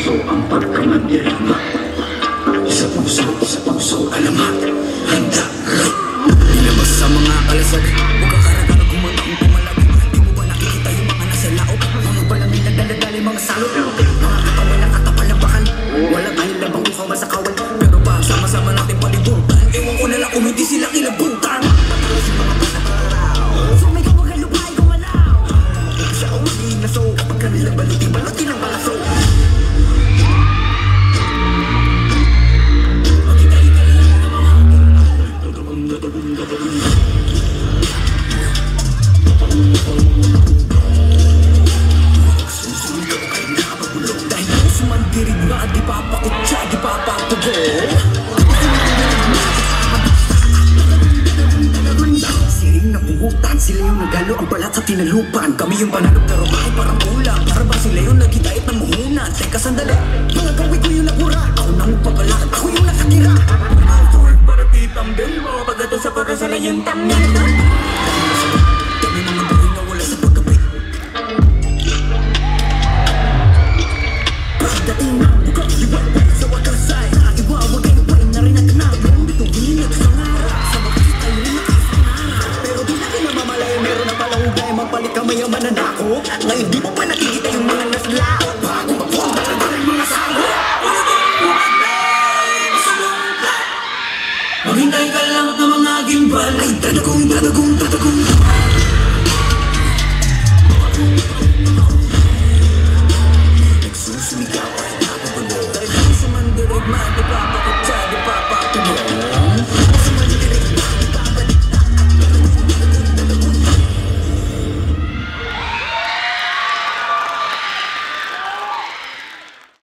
puso ang pagkamandirigma. Sa puso, alamat, handa. Ilabas sa mga kalasag, huwag kang karagara gumanang pumalag. Di mo ba nakikita yung mga nasa laot? Mga balangin nagdadadali, mga salot. Mga katawan ng katapalang bakal. Walang ayun labang ukaw sa kawal. Pero pa sama-sama natin palibutan. Ewan ko na lang kung hindi sila kilabutan. Sumigaw wag ang lupay gumalaw. Sa uli na so, kapag kanila balutin ang balaso. Dahil puso man dirigma, di papakutsa, di papapugo. Siring na pungutan, sila yung nagalo ang balat sa tinalupan. Kami yung panalog na rumahay parang ulang. Para ba sila yung naghitait ng muhunan? Teka sandali, mga gawi ko yung nagura. Ako nang magpapala, ako yung nakatira. Outward para titambel mo, pagdato sa pagkasala yung tambel. Kami mga buhay na wala sa pagkapit. Pagdating na bukang liwag sa wakas ay iwawagay na rin at nablang bitugin at sangara. Sa wakas tayo rin nakasangara. Pero di natin namamalayan meron na palang hugay magpalit ka mayaman na nako. Ngayon di mo pa nakikita yung mga naslao. Bago magpunta na rin mga sago. Maghintay ka lang ng mga gimbal. Ay tatagong